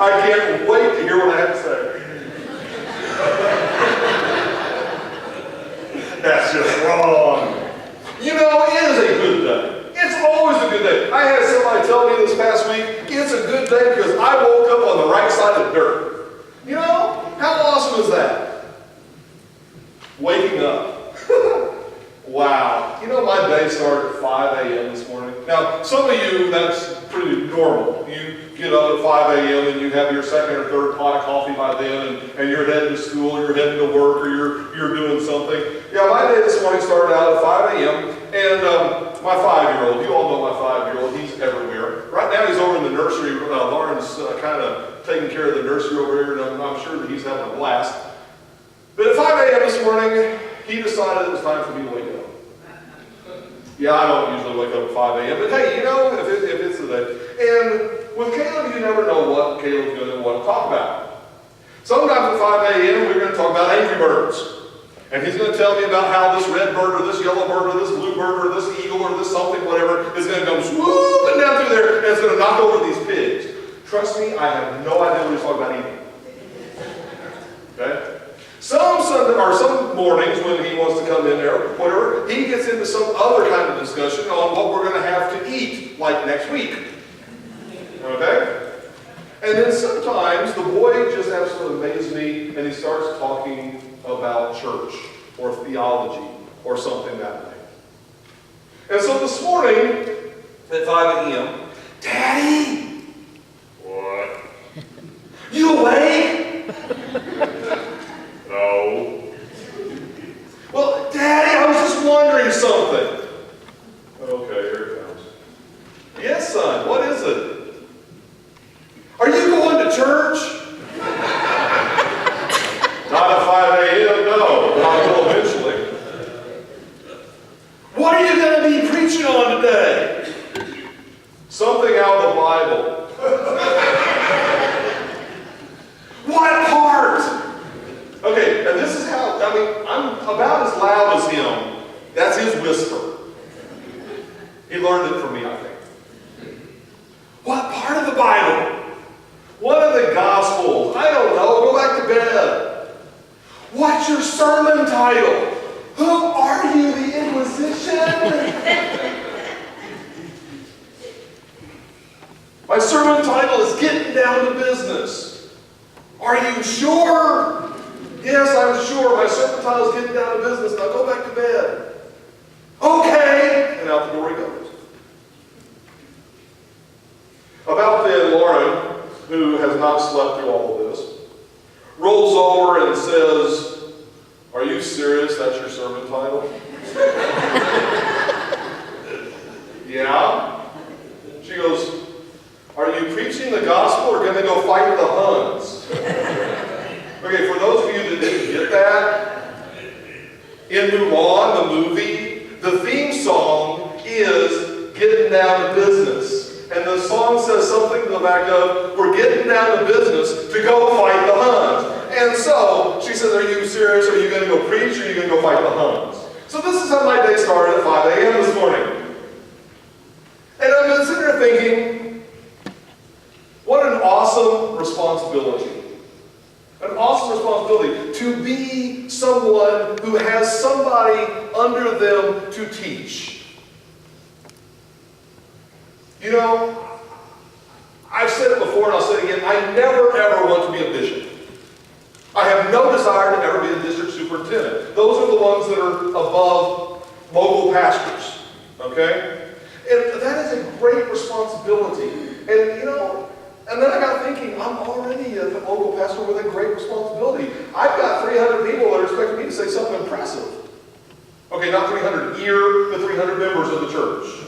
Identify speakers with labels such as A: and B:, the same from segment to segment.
A: I can't wait to hear what I have to say. That's just wrong. You know, it is a good day. It's always a good day. I had somebody tell me this past week, it's a good day because I woke up on the right side of dirt. You know, how awesome is that? Waking up. Wow. You know, my day started at 5 a.m. this morning. Now, some of you, that's pretty normal. You get up at 5 a.m. and you have your second or third pot of coffee by then, and you're heading to school, you're heading to work, or you're doing something. Yeah, my day this morning started out at 5 a.m. and my 5-year-old, you all know my 5-year-old, he's everywhere. Right now he's over in the nursery. Lauren's kind of taking care of the nursery over here, and I'm sure that he's having a blast. But at 5 a.m. this morning, he decided it was time for me to wake up. Yeah, I don't usually wake up at 5 a.m., but hey, you know, if it's the day. And with Caleb, you never know what Caleb's going to want to talk about. Sometimes at 5 a.m., we're going to talk about Angry Birds. And he's going to tell me about how this red bird or this yellow bird or this blue bird or this eagle or this something, whatever, is going to come swooping down through there and it's going to knock over these pigs. Trust me, I have no idea what he's talking about eating. Okay? Some mornings when he wants to come in there, whatever, he gets into some other kind of discussion on what we're going to have to eat, like next week. Okay? And then sometimes the boy just absolutely amazes me and he starts talking about church or theology or something that way. And so this morning at 5 a.m., Daddy! What? You awake? No. Well, Daddy, I was just wondering something. Okay, here it comes. Yes, son, what is it? Are you going to church? Not at 5 a.m., no, but I will eventually. What are you going to be preaching on today? Something out of the Bible. What part? Okay, and this is how, I'm about as loud as him. That's his whisper. He learned it from me, I think. What part of the Bible? One of the Gospels? I don't know. Go back to bed. What's your sermon title? Who are you, the Inquisition? My sermon title is Getting Down to Business. Are you sure? Yes, I'm sure. My sermon title is Getting Down to Business. Now go back to bed. Okay. And out the door he goes. About then, Lauren, who has not slept through all of this, rolls over and says, "Are you serious? That's your sermon title?" Yeah. She goes, "Are you preaching the gospel or going to go fight the Huns?" Okay, for those of you that didn't get that, in Mulan, the movie, the theme song is Getting Down to Business. And the song says something to the back of, we're getting down to business to go fight the Huns. And so, she says, are you serious? Are you going to go preach or are you going to go fight the Huns? So this is how my day started at 5 a.m. this morning. And I've been sitting there thinking, what an awesome responsibility. An awesome responsibility to be someone who has somebody under them to teach. You know, I've said it before and I'll say it again, I never ever want to be a bishop. I have no desire to ever be a district superintendent. Those are the ones that are above local pastors. Okay? And that is a great responsibility. And you know, and then I got thinking, I'm already a local pastor with a great responsibility. I've got 300 people that are expecting me to say something impressive. Okay, not 300 here, but 300 members of the church.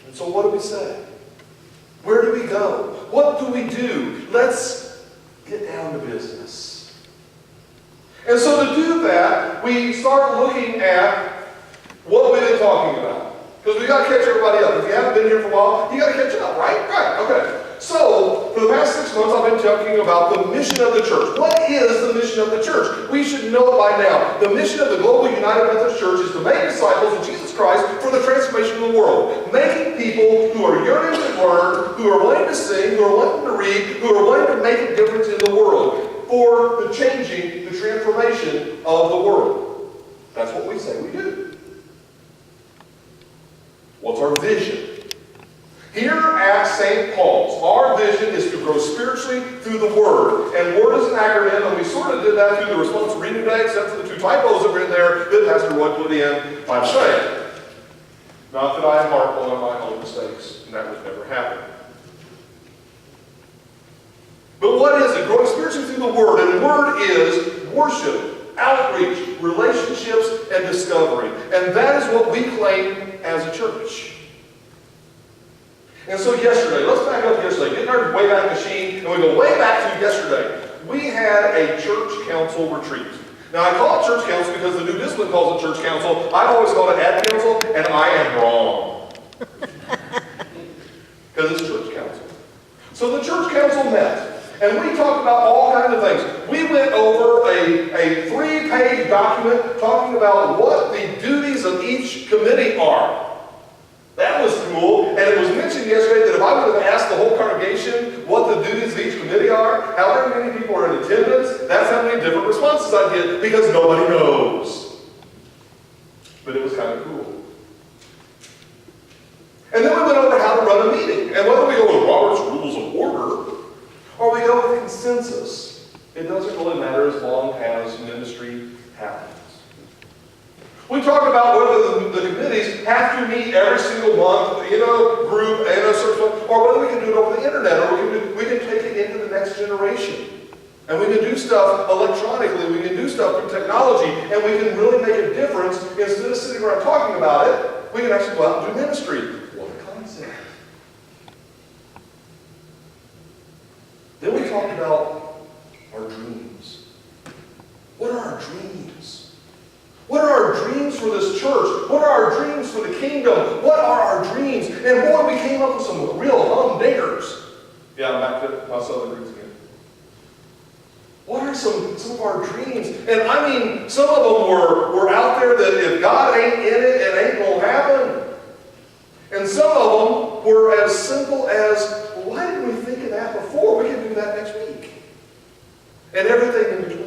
A: And so what do we say? Where do we go? What do we do? Let's get down to business. And so to do that, we start looking at what we've been talking about. Because we've got to catch everybody up. If you haven't been here for a while, you got to catch up, right? Right, okay. So, for the past 6 months I've been talking about the mission of the church. What is the mission of the church? We should know it by now. The mission of the Global United Methodist Church is to make disciples of Jesus Christ for the transformation of the world. Making people who are yearning to learn, who are willing to sing, who are willing to read, who are willing to make a difference in the world for the changing, the transformation of the world. That's what we say we do. What's our vision? Here at St. Paul's, our vision is to grow spiritually through the Word. And Word is an acronym, and we sort of did that through the response reading today, except for the 2 typos that were in there that Pastor Roy put in by mistake. Not that I marvel on my own mistakes, and that would never happen. But what is it? Growing spiritually through the Word. And the Word is worship, outreach, relationships, and discovery. And that is what we claim as a church. And so yesterday, let's back up yesterday. Get in our Wayback Machine, and we go way back to yesterday. We had a church council retreat. Now, I call it church council because the New Discipline calls it church council. I've always called it ad council, and I am wrong. Because it's church council. So the church council met, and we talked about all kinds of things. We went over a 3-page document talking about what the duties of each committee are. That was cool, and it was mentioned yesterday that if I would have asked the whole congregation what the duties of each committee are, however many people are in attendance, that's how many different responses I get, because nobody knows. But it was kind of cool. And then we went over how to run a meeting, and whether we go with Robert's Rules of Order, or we go with consensus, it doesn't really matter as long as ministry happens. We talked about whether the committees have to meet every single month in a group, in a certain, or whether we can do it over the internet, or we can take it into the next generation. And we can do stuff electronically, we can do stuff through technology, and we can really make a difference. Instead of sitting around talking about it, we can actually go out and do ministry. What a concept. Then we talked about our dreams. What are our dreams? What are our dreams for this church? What are our dreams for the kingdom? What are our dreams? And boy, we came up with some real humdingers. Yeah, I'm back to my southern roots again. What are some of our dreams? And I mean, some of them were out there that if God ain't in it, it ain't going to happen. And some of them were as simple as, well, why didn't we think of that before? We can do that next week. And everything in between.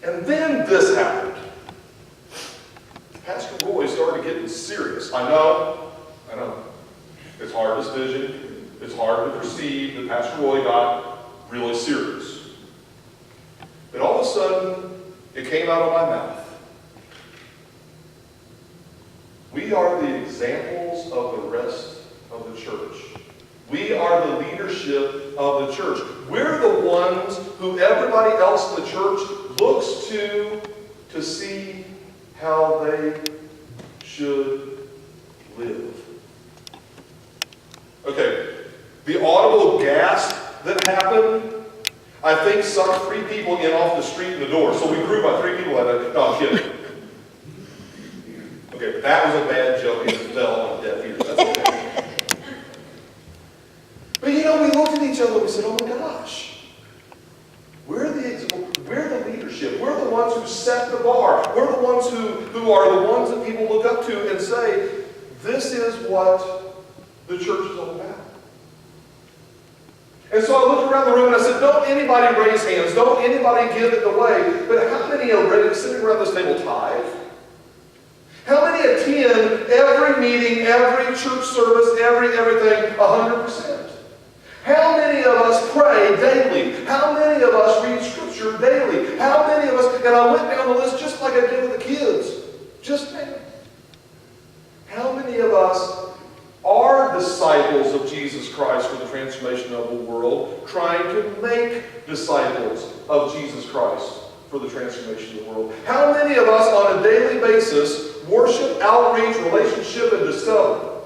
A: And then this happened. Pastor Roy started getting serious. I know. It's hard to vision. It's hard to perceive that Pastor Roy got really serious. But all of a sudden, it came out of my mouth. We are the examples of the rest of the church. We are the leadership of the church. We're the ones who everybody else in the church looks to see how they should live. Okay, the audible gasp that happened, I think sucked 3 people in off the street in the door. So we grew by 3 people. No, I'm kidding. Okay, that was a bad joke and it fell on deaf ears. That's okay. But you know, we looked at each other and we said, oh my gosh. We're the leadership. We're the ones who set the bar. We're the ones who are the ones that people look up to and say, this is what the church is all about. And so I looked around the room and I said, don't anybody raise hands. Don't anybody give it away. But how many are sitting around this table tithe? How many attend every meeting, every church service, everything 100%? How many of us pray daily? How many of us read Scripture daily? How many of us, and I went down the list just like I did with the kids. Just now. How many of us are disciples of Jesus Christ for the transformation of the world, trying to make disciples of Jesus Christ for the transformation of the world? How many of us on a daily basis worship, outreach, relationship, and discovery?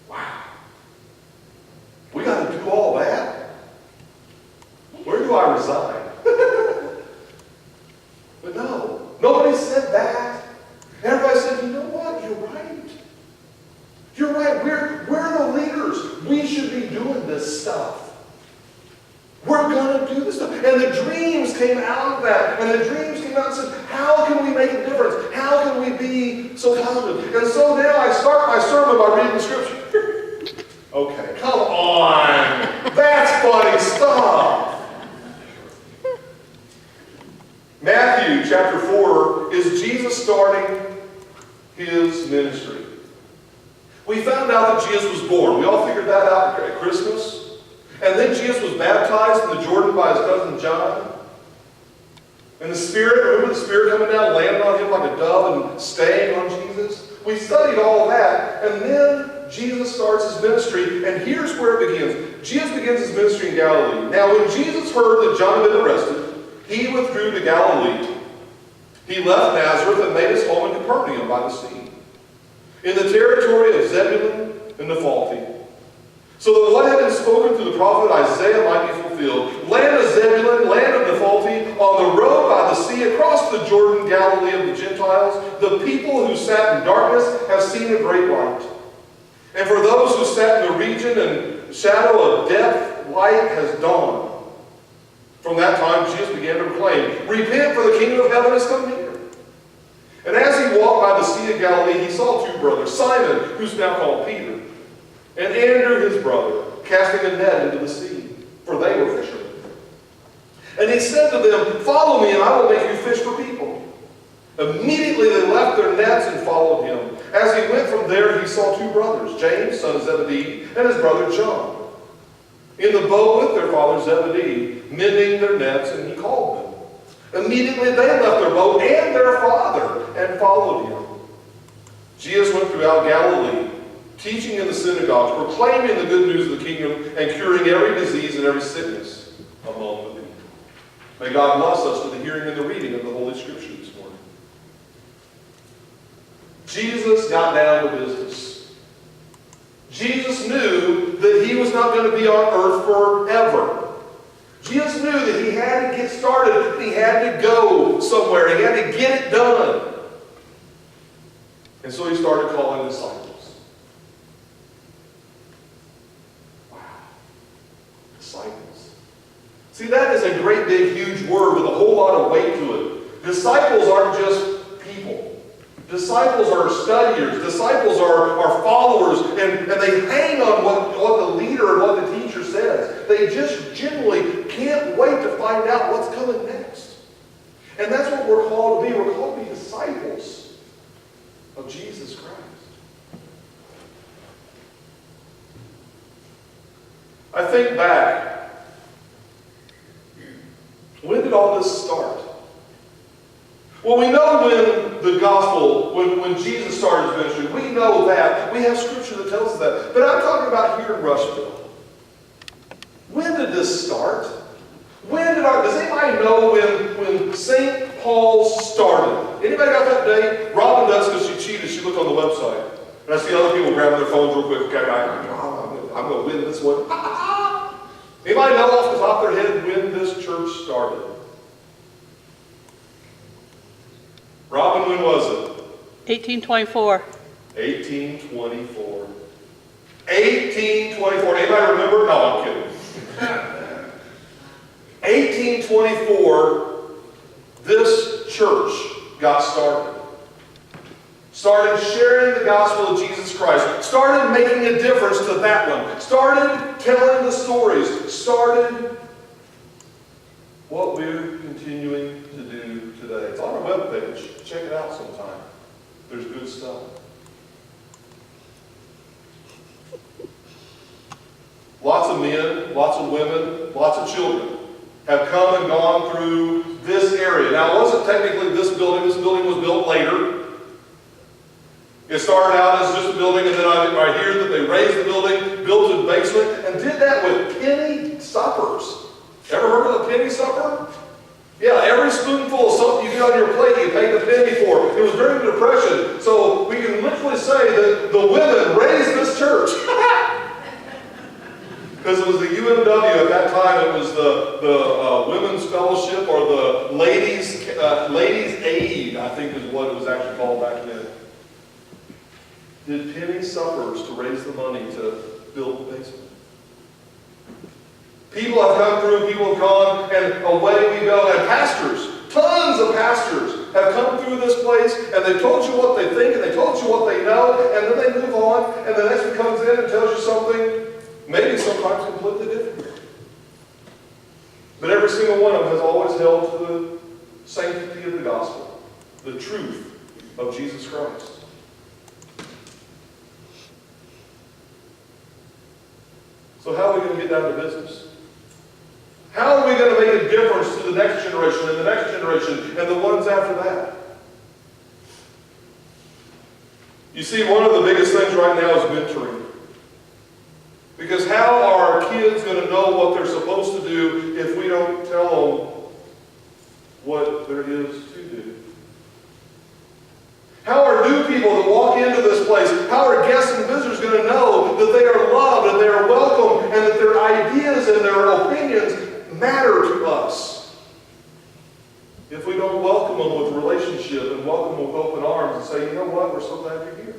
A: Wow. We got to do all that? Where do I resign? But no, nobody said that. Everybody said, you know what? You're right. You're right. We're the leaders. We should be doing this stuff. We're going to do this stuff. And the dreams came out of that. And the dreams came out and said, how can we make a difference? How can we be so positive? And so now I start my sermon by reading the scripture. Okay, come on. That's funny stuff. Matthew chapter 4 is Jesus starting his ministry. We found out that Jesus was born. We all figured that out at Christmas. And then Jesus was baptized in the Jordan by his cousin John. And the Spirit, remember the Spirit coming down, landing on him like a dove and staying on Jesus? We studied all that. And then Jesus starts his ministry. And here's where it begins. Jesus begins his ministry in Galilee. Now when Jesus heard that John had been arrested, he withdrew to Galilee. He left Nazareth and made his home in Capernaum by the sea, in the territory of Zebulun and Naphtali, so that what had been spoken through the prophet Isaiah might be fulfilled. Land of Zebulun, land of Naphtali, on the road by the sea, across the Jordan, Galilee of the Gentiles, the people who sat in darkness have seen a great light. And for those who sat in the region and shadow of death, light has dawned. From that time, Jesus began to proclaim, repent, for the kingdom of heaven has come near. And as he walked by the Sea of Galilee, he saw two brothers, Simon, who's now called Peter, and Andrew his brother, casting a net into the sea, for they were fishermen. And he said to them, follow me, and I will make you fish for people. Immediately they left their nets and followed him. As he went from there, he saw two brothers, James, son of Zebedee, and his brother John, in the boat with their father Zebedee, mending their nets, and he called them. Immediately they left their boat and their father and followed him. Jesus went throughout Galilee, teaching in the synagogues, proclaiming the good news of the kingdom, and curing every disease and every sickness among the people. May God bless us to the hearing and the reading of the Holy Scripture this morning. Jesus got down to business. Jesus knew that he was not going to be on earth forever. Jesus knew that he had to get started. He had to go somewhere. He had to get it done. And so he started calling disciples. Wow. Disciples. See, that is a great big huge word with a whole lot of weight to it. Disciples aren't just people. Disciples are studiers. Disciples are followers, and they hang on what the leader and what the teacher says. They just generally can't wait to find out what's coming next. And that's what we're called to be. We're called to be disciples of Jesus Christ. I think back, when did all this start? Well, we know when the gospel, when Jesus started his ministry, we know that. We have scripture that tells us that. But I'm talking about here in Rushville. When did this start? Does anybody know when St. Paul started? Anybody got that date? Robin does because she cheated. She looked on the website. And I see other people grabbing their phones real quick. Okay, I'm going to win this one. Anybody know off the top of their head when this church started? Robin, when was it?
B: 1824.
A: 1824. 1824. Anybody remember? No, I'm kidding. 1824, this church got started. Started sharing the gospel of Jesus Christ. Started making a difference to that one. Started telling the stories. Started what we're continuing to do today. It's on our webpage. Check it out sometime. There's good stuff. Lots of men, lots of women, lots of children have come and gone through this area. Now, it wasn't technically this building. This building was built later. It started out as just a building, and then I hear that they raised the building, built a basement, and did that with penny suppers. Ever heard of the penny supper? Yeah, every spoonful of something you get on your plate, you pay the penny for. It was during the Depression, so we can literally say that the women raised this church. Because it was the UMW at that time. It was the Women's Fellowship, or the Ladies Aid, I think is what it was actually called back then. did penny suppers to raise the money to build the basement. People have come through, people have gone, and away we go. And pastors, tons of pastors, have come through this place, and they've told you what they think, and they told you what they know, and then they move on, and the next one comes in and tells you something, maybe sometimes completely different. But every single one of them has always held to the sanctity of the gospel, the truth of Jesus Christ. So how are we going to get down to business? How are we going to make a difference to the next generation and the next generation and the ones after that? You see, one of the biggest things right now is mentoring. Because how are our kids going to know what they're supposed to do if we don't tell them what there is to do? How are new people that walk into this place, how are guests and visitors going to know that they are loved and they are welcome and that their ideas and their opinions matter to us? If we don't welcome them with relationship and welcome them with open arms and say, you know what, we're so glad you're here.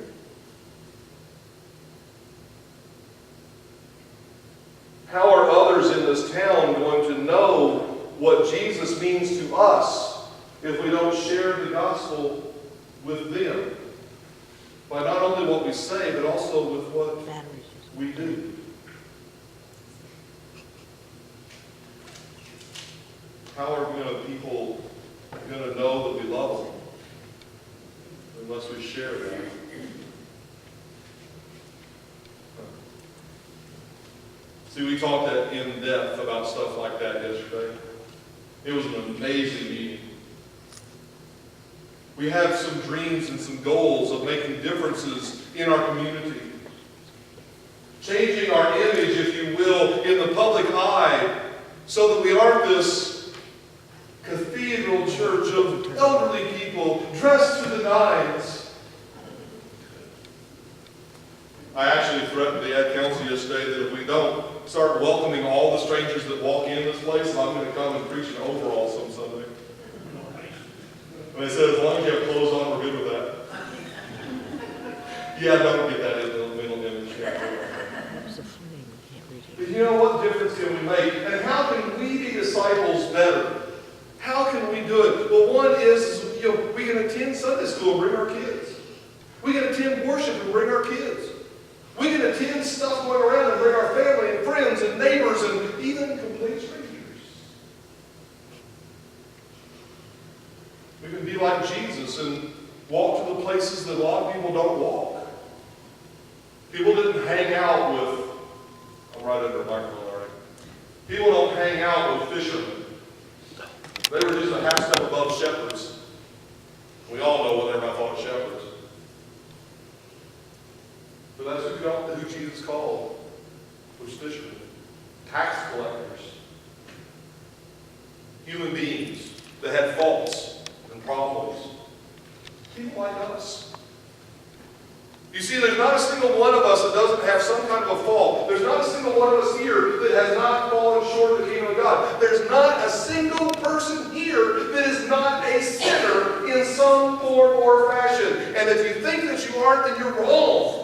A: How are others in this town going to know what Jesus means to us if we don't share the gospel with them? By not only what we say, but also with what we do. How are people going to know that we love them unless we share that? See, we talked in depth about stuff like that yesterday. It was an amazing meeting. We have some dreams and some goals of making differences in our community. Changing our image, if you will, in the public eye so that we aren't this cathedral church of elderly people dressed to the nines. I actually threatened the ad council yesterday that if we don't start welcoming all the strangers that walk in this place, I'm going to come and preach in overalls some Sunday. And they said, as long as you have clothes on, we're good with that. Yeah, don't get that in the middle image. But you know, what difference can we make? And how can we be disciples better? How can we do it? Well, one is, we can attend Sunday school and bring our kids. We can attend worship and bring our kids. We can attend stuff going around and bring our family and friends and neighbors and even complete strangers. We can be like Jesus and walk to the places that a lot of people don't walk. People didn't hang out with, I'm right under a microphone already. People don't hang out with fishermen. They were just a half step above shepherds. We all know what everybody thought of shepherds. But that's who Jesus called, was fishermen, tax collectors, human beings that had faults and problems. People like us. You see, there's not a single one of us that doesn't have some kind of a fault. There's not a single one of us here that has not fallen short of the kingdom of God. There's not a single person here that is not a sinner in some form or fashion. And if you think that you aren't, then you're wrong.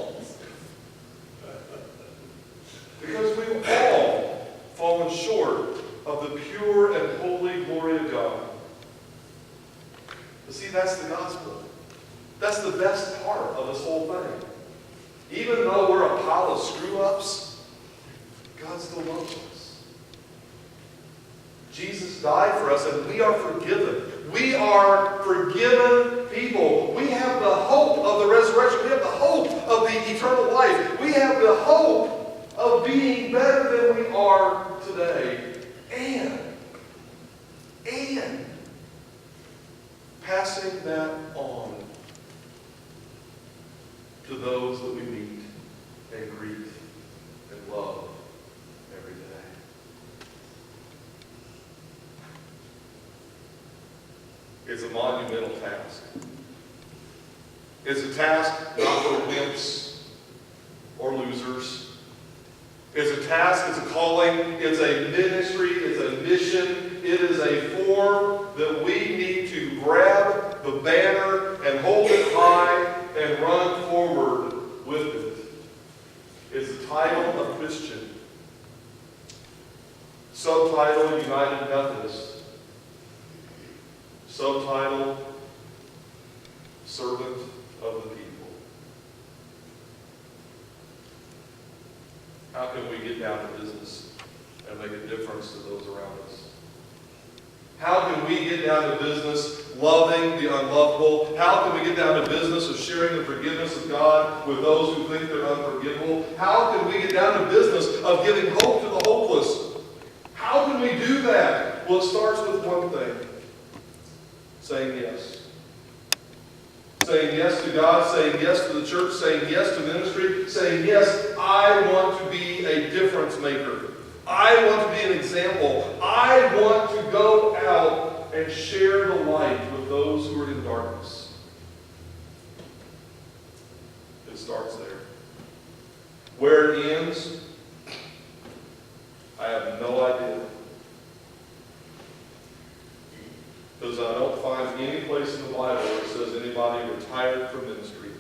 A: Because we've all fallen short of the pure and holy glory of God. But see, that's the gospel. That's the best part of this whole thing. Even though we're a pile of screw-ups, God still loves us. Jesus died for us, and we are forgiven. We are forgiven people. We have the hope of the resurrection. We have the hope of the eternal life. We have the hope of being better than we are today. And passing that on to those that we meet and greet and love every day. It's a monumental task. It's a task not for wimps or losers. It's a task, it's a calling, it's a ministry, it's a mission. It is a form that we need to grab the banner and hold it high and run forward title of Christian. Subtitle, United Methodist. Subtitle, Servant of the People. How can we get down to business and make a difference to those around us? How can we get down to business loving the unlovable? How can we get down to business of sharing the forgiveness of God with those who think they're unforgivable? How can we get down to business of giving hope to the hopeless? How can we do that? Well, it starts with one thing. Saying yes. Saying yes to God, saying yes to the church, saying yes to ministry, saying yes, I want to be a difference maker. I want to be an example. I want to go out and share the light with those who are in darkness. It starts there. Where it ends, I have no idea. Because I don't find any place in the Bible where it says anybody retired from ministry.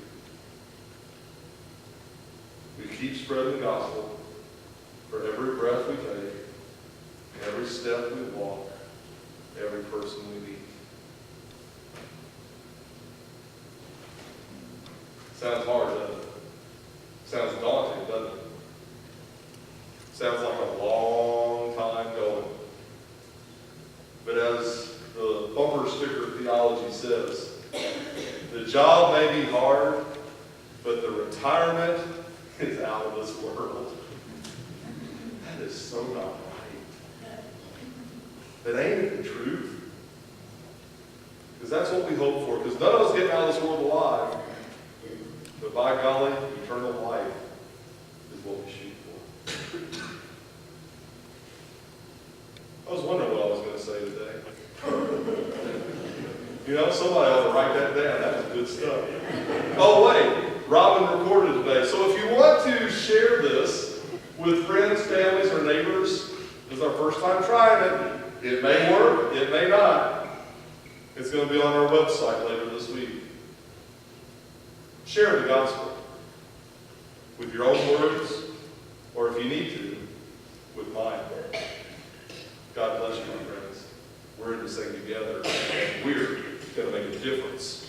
A: We keep spreading the gospel for every breath we take, every step we walk, every person we meet. Sounds hard, doesn't it? Sounds daunting, doesn't it? Sounds like a long time going. But as the bumper sticker theology says, the job may be hard, but the retirement is out of this world. That is so not right. But ain't it the truth? Because that's what we hope for. Because none of us get out of this world alive. But by golly, eternal life is what we shoot for. I was wondering what I was going to say today. You know, somebody ought to write that down. That was good stuff. Oh, wait. Robin recorded today. So if you want to share this with friends, families, or neighbors, this is our first time trying it. It may work. It may not. It's going to be on our website later this week. Share the gospel with your own words, or if you need to, with mine. God bless you, my friends. We're in this thing together. We're going to make a difference